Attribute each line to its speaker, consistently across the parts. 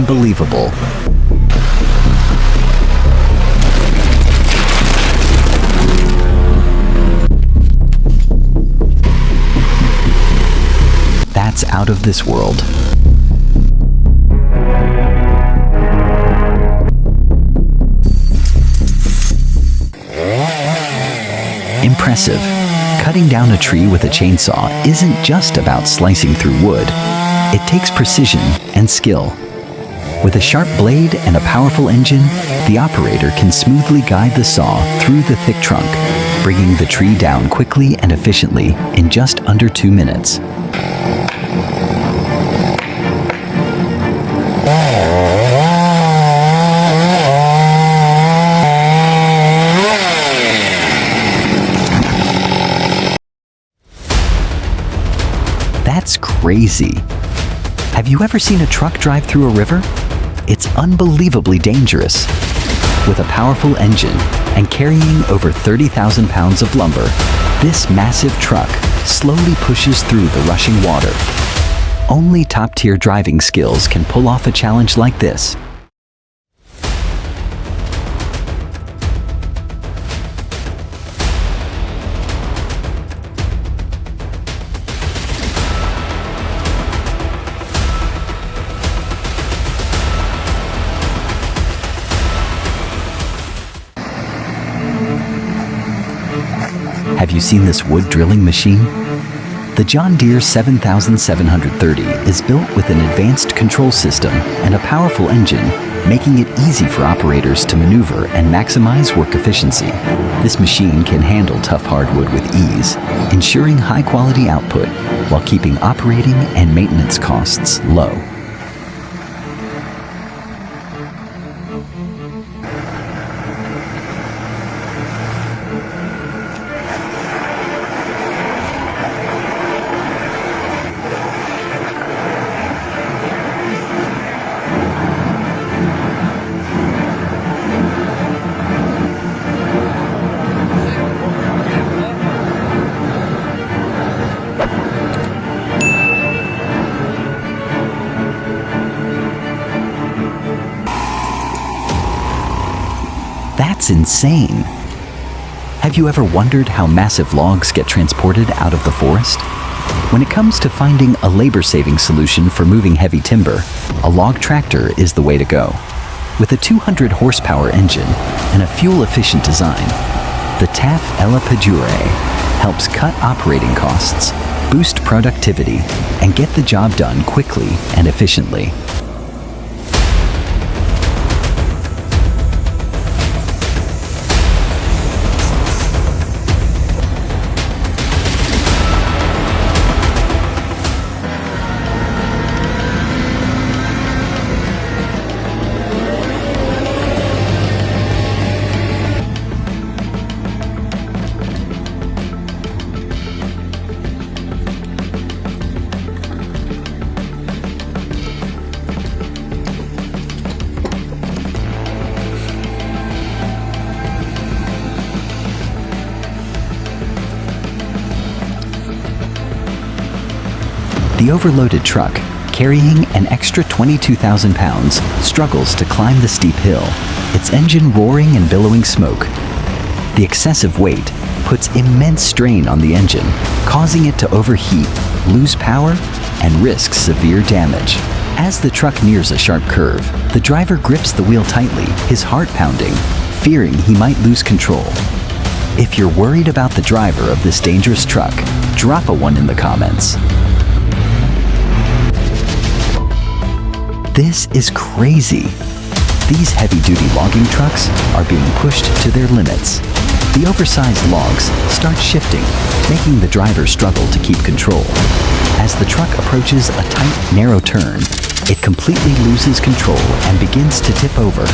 Speaker 1: unbelievable. That's out of this world. Impressive. Cutting down a tree with a chainsaw isn't just about slicing through wood. It takes precision and skill. With a sharp blade and a powerful engine, the operator can smoothly guide the saw through the thick trunk, bringing the tree down quickly and efficiently in just under 2 minutes. That's crazy. Have you ever seen a truck drive through a river? It's unbelievably dangerous. With a powerful engine and carrying over 30,000 pounds of lumber, this massive truck slowly pushes through the rushing water. Only top-tier driving skills can pull off a challenge like this. Have you seen this wood drilling machine? The John Deere 7730 is built with an advanced control system and a powerful engine, making it easy for operators to maneuver and maximize work efficiency. This machine can handle tough hardwood with ease, ensuring high-quality output while keeping operating and maintenance costs low. That's insane! Have you ever wondered how massive logs get transported out of the forest? When it comes to finding a labor-saving solution for moving heavy timber, a log tractor is the way to go. With a 200 horsepower engine and a fuel-efficient design, the TAF Ella Pajure helps cut operating costs, boost productivity, and get the job done quickly and efficiently. The overloaded truck, carrying an extra 22,000 pounds, struggles to climb the steep hill, its engine roaring and billowing smoke. The excessive weight puts immense strain on the engine, causing it to overheat, lose power, and risk severe damage. As the truck nears a sharp curve, the driver grips the wheel tightly, his heart pounding, fearing he might lose control. If you're worried about the driver of this dangerous truck, drop a 1 in the comments. This is crazy. These heavy-duty logging trucks are being pushed to their limits. The oversized logs start shifting, making the driver struggle to keep control. As the truck approaches a tight, narrow turn, it completely loses control and begins to tip over.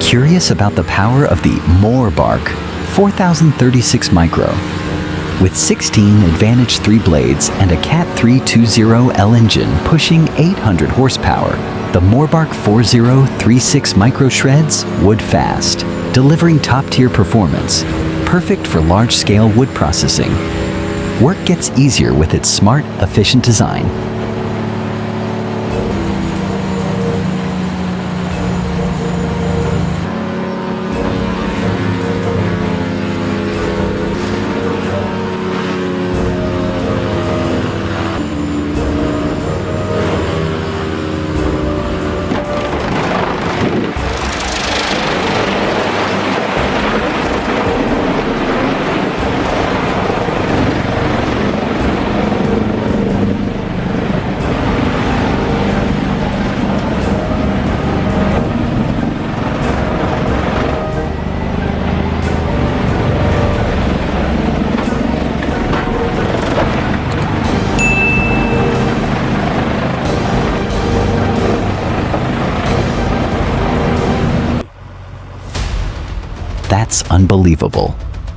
Speaker 1: Curious about the power of the Moorbark 4036 Micro. With 16 Advantage 3 blades and a Cat 320L engine pushing 800 horsepower, the Moorbark 4036 Micro shreds wood fast, delivering top-tier performance, perfect for large-scale wood processing. Work gets easier with its smart, efficient design. That's unbelievable.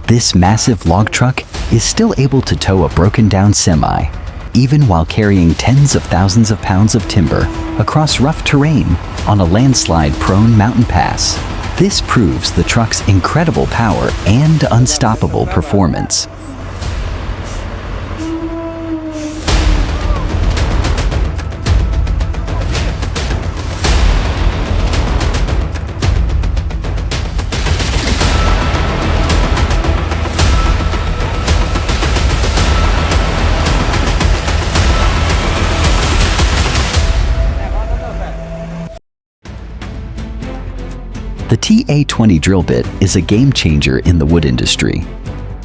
Speaker 1: This massive log truck is still able to tow a broken-down semi, even while carrying tens of thousands of pounds of timber across rough terrain on a landslide-prone mountain pass. This proves the truck's incredible power and unstoppable performance. The TA-20 drill bit is a game changer in the wood industry.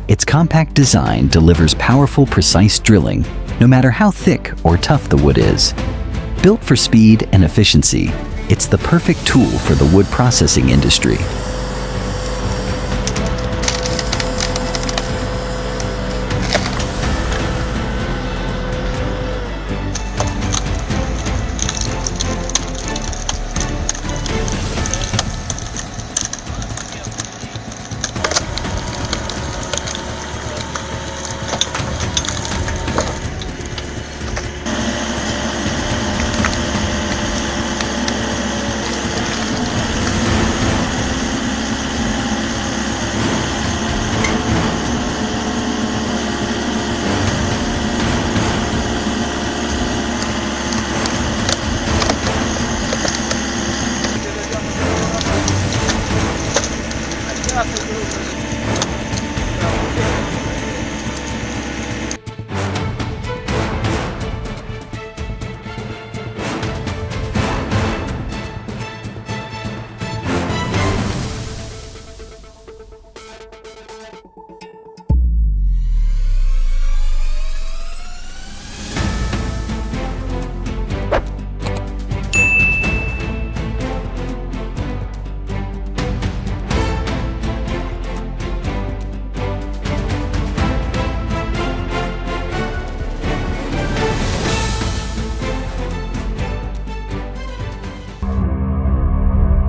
Speaker 1: Its compact design delivers powerful, precise drilling, no matter how thick or tough the wood is. Built for speed and efficiency, it's the perfect tool for the wood processing industry.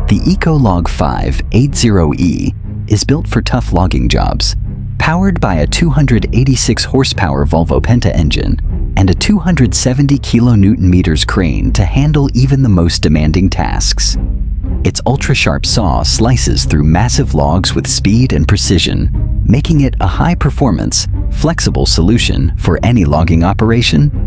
Speaker 1: The EcoLog 580E is built for tough logging jobs, powered by a 286 horsepower Volvo Penta engine and a 270 kilonewton-meters crane to handle even the most demanding tasks. Its ultra-sharp saw slices through massive logs with speed and precision, making it a high-performance, flexible solution for any logging operation.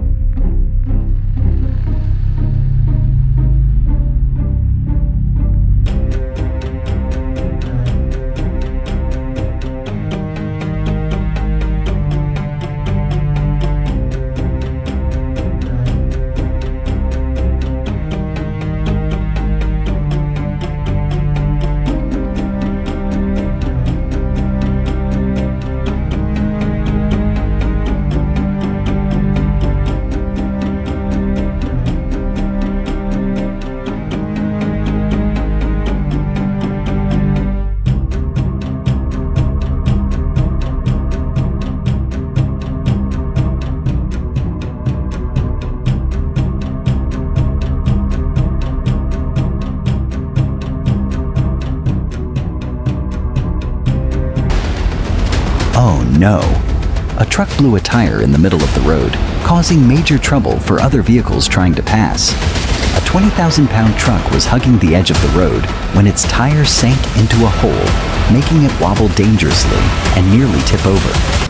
Speaker 1: Oh no! A truck blew a tire in the middle of the road, causing major trouble for other vehicles trying to pass. A 20,000-pound truck was hugging the edge of the road when its tire sank into a hole, making it wobble dangerously and nearly tip over.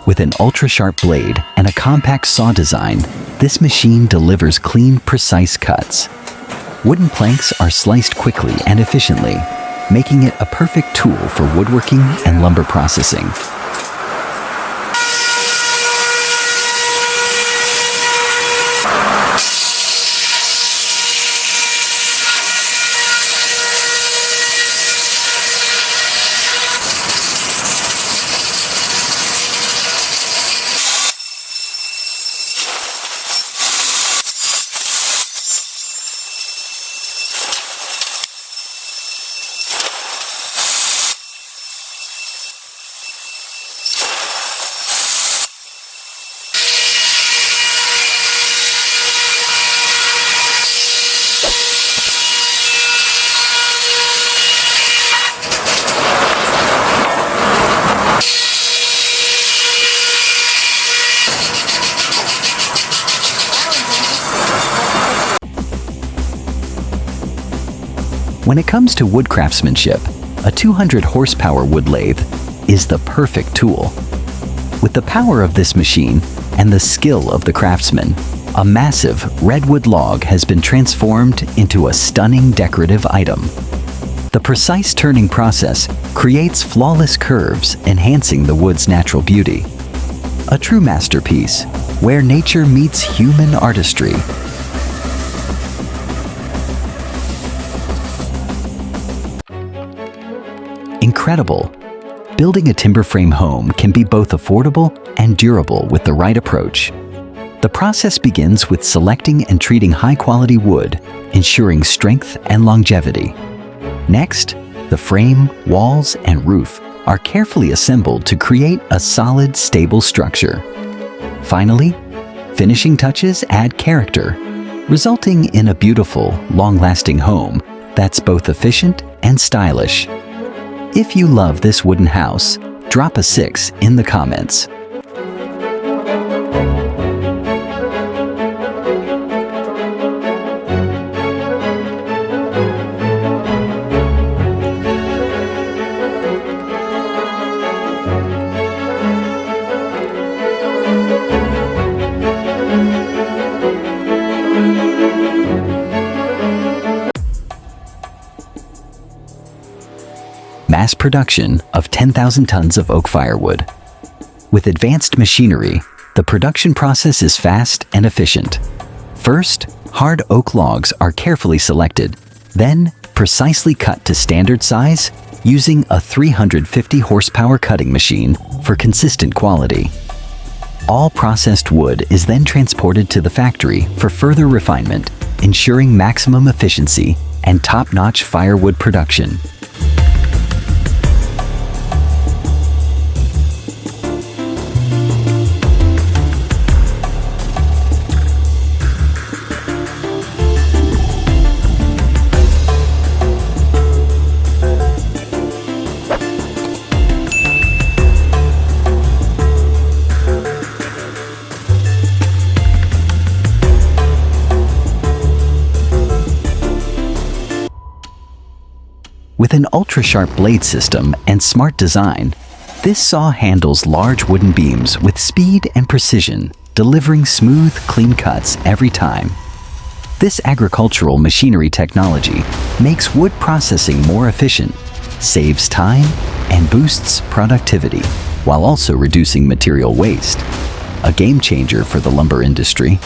Speaker 1: With an ultra-sharp blade and a compact saw design, this machine delivers clean, precise cuts. Wooden planks are sliced quickly and efficiently, making it a perfect tool for woodworking and lumber processing. When it comes to wood craftsmanship, a 200 horsepower wood lathe is the perfect tool. With the power of this machine and the skill of the craftsman, a massive redwood log has been transformed into a stunning decorative item. The precise turning process creates flawless curves, enhancing the wood's natural beauty. A true masterpiece, where nature meets human artistry. Incredible! Building a timber frame home can be both affordable and durable with the right approach. The process begins with selecting and treating high-quality wood, ensuring strength and longevity. Next, the frame, walls, and roof are carefully assembled to create a solid, stable structure. Finally, finishing touches add character, resulting in a beautiful, long-lasting home that's both efficient and stylish. If you love this wooden house, drop a 6 in the comments. Mass production of 10,000 tons of oak firewood. With advanced machinery, the production process is fast and efficient. First, hard oak logs are carefully selected, then precisely cut to standard size using a 350 horsepower cutting machine for consistent quality. All processed wood is then transported to the factory for further refinement, ensuring maximum efficiency and top-notch firewood production. With an ultra-sharp blade system and smart design, this saw handles large wooden beams with speed and precision, delivering smooth, clean cuts every time. This agricultural machinery technology makes wood processing more efficient, saves time, and boosts productivity, while also reducing material waste. A game changer for the lumber industry.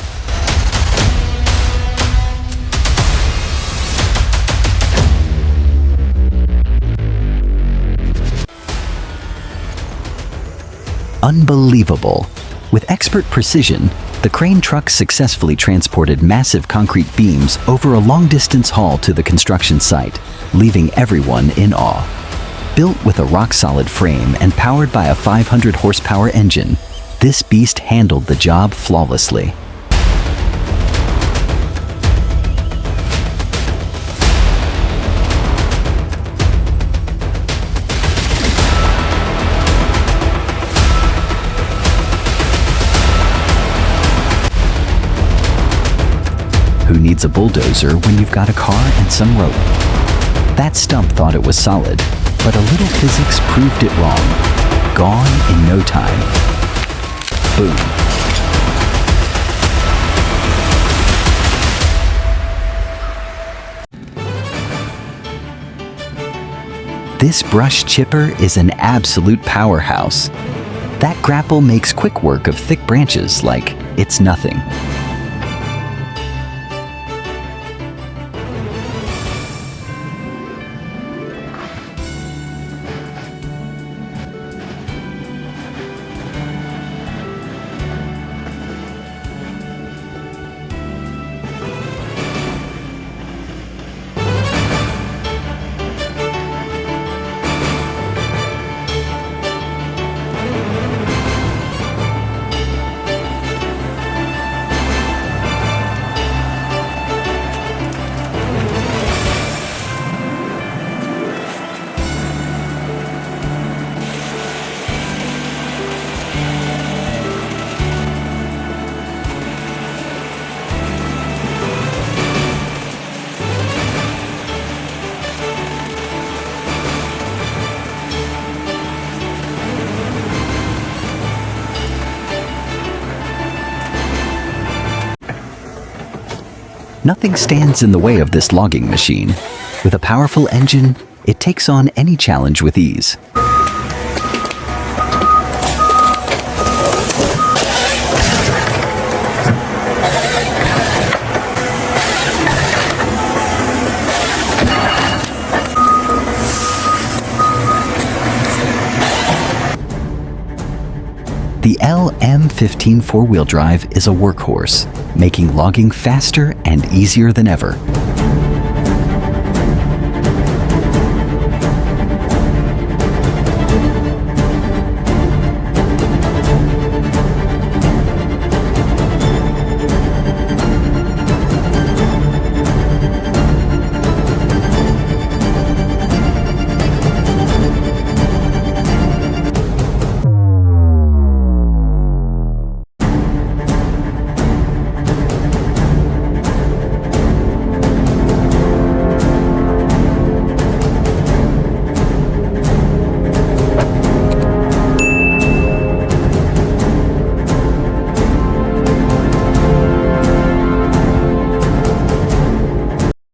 Speaker 1: Unbelievable! With expert precision, the crane truck successfully transported massive concrete beams over a long-distance haul to the construction site, leaving everyone in awe. Built with a rock-solid frame and powered by a 500 horsepower engine, this beast handled the job flawlessly. Who needs a bulldozer when you've got a car and some rope? That stump thought it was solid, but a little physics proved it wrong. Gone in no time. Boom. This brush chipper is an absolute powerhouse. That grapple makes quick work of thick branches like it's nothing. Nothing stands in the way of this logging machine. With a powerful engine, it takes on any challenge with ease. The LM15 four-wheel drive is a workhorse, making logging faster and easier than ever.